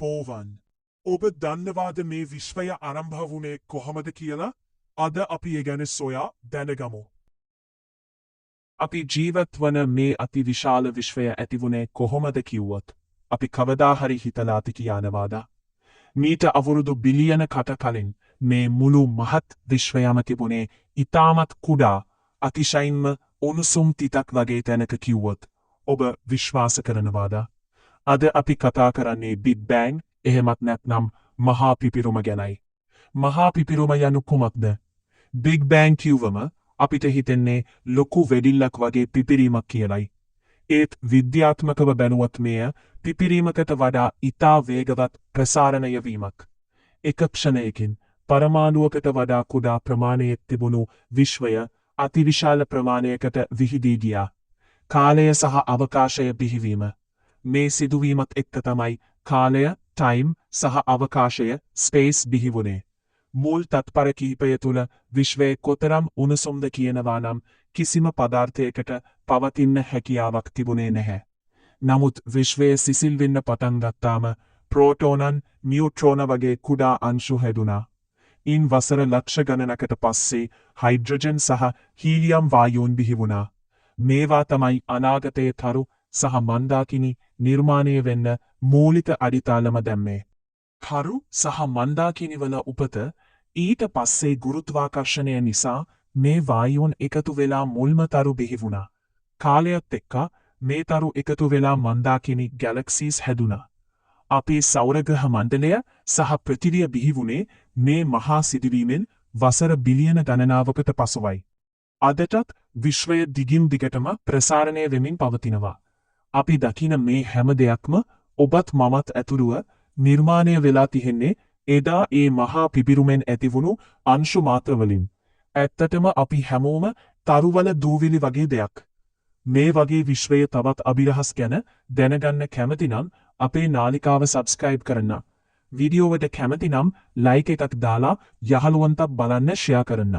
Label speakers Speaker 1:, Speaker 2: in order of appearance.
Speaker 1: අයිබෝවන් ඔබ දන්නවාද මේ විශ්වය ආරම්භ වුණේ කොහොමද කියලා? අද අපි ඒ ගැන සොයා දැනගමු. අපි ජීවත් වන මේ අති විශාල විශ්වය ඇතිවුණේ කොහොමද කිව්වොත් අපි කවදා හරි හිතලා තියනවාද? මීට අවුරුදු බිලියන කට කලින් මේ මුළු මහත් විශ්වයම තිබුණේ ඉතාමත් කුඩා අතිශයින්ම උණුසුම් තිතක් වගේ තැනක කිව්වොත් ඔබ විශ්වාස කරනවාද? අද අපි කතා කරන්නේ බිග් බෑන් එහෙමත් නැත්නම් මහා පිපිරුම ගැනයි. මහා පිපිරුම යනු කුමක්ද? බිග් බෑන් කිව්වම අපිට හිතෙන්නේ ලොකු වෙඩිල්ලක් වගේ පිපිරීමක් කියලයි. ඒත් විද්‍යාත්මකව බැලුවොත් මෙය පිපිරීමකට වඩා ඉතා වේගවත් ප්‍රසාරණය වීමක්. එක ක්ෂණයකින් පරමාණුවකට වඩා කුඩා ප්‍රමාණයක් තිබුණු විශ්වය අතිවිශාල ප්‍රමාණයකට විහිදී ගියා. කාලය සහ අවකාශය බිහිවීම. මේ සිදුවීමත් එක්ක තමයි කාලය, ටයිම් සහ අවකාශය, ස්පේස් බිහිවුණේ. මුල් තත්පර කිහිපය තුළ විශ්වයේ කොතරම් උණුසුම්ද කියනවා නම් කිසිම පදාර්ථයකට පවතින්න හැකියාවක් තිබුණේ නැහැ. නමුත් විශ්වයේ සිසිල් වෙන්න පටන් ගත්තාම ප්‍රෝටෝනන්, නියුට්‍රෝන වගේ කුඩා අංශු හැදුනා. ඉන් වසර ලක්ෂ ගණනකට පස්සේ හයිඩ්‍රජන් සහ හීලියම් වායූන් බිහිවුණා. මේවා තමයි අනාගතයේ තරු සහ මන්දාකිනි නිර්මාණය වෙන්න මූලික අඩිතාලම දැම්මේ. තරු සහ මන්දාකිනිවල උපත ඊට පස්සේ ගුරුත්වාකර්ෂණය නිසා මේ වායුන් එකතු වෙලා මුල්ම තරු බිහිවුණා. කාලයත් එක්ක මේ තරු එකතු වෙලා මන්දාකිනි ගැලක්සීස් හැදුනා. අපේ සෞරග්‍රහ මණ්ඩලය සහ පෘථිවිය බිහිවුණේ මේ මහා සිදුවීමෙන් වසර බිලියන ගණනාවකට පසුවයි. අදටත් විශ්වය දිගින් දිගටම ප්‍රසාරණය වෙමින් පවතිනවා. අපි දකින මේ හැම දෙයක්ම ඔබත් මමත් ඇතුළුව නිර්මාණය වෙලා තියෙන්නේ එදා ඒ මහා පිපිරුමෙන් ඇතිවුණු අංශු මාත්‍රවලින්. ඇත්තටම අපි හැමෝම තරුවල දූවිලි වගේ දෙයක්. මේ වගේ විශ්වයේ තවත් අභිරහස් ගැන දැනගන්න කැමති නම් අපේ නාලිකාව සබ්ස්ක්‍රයිබ් කරන්න. වීඩියෝවට කැමති නම් ලයික් එකක් දාලා යහළුවන්ට බලන්න ෂෙයා කරන්න.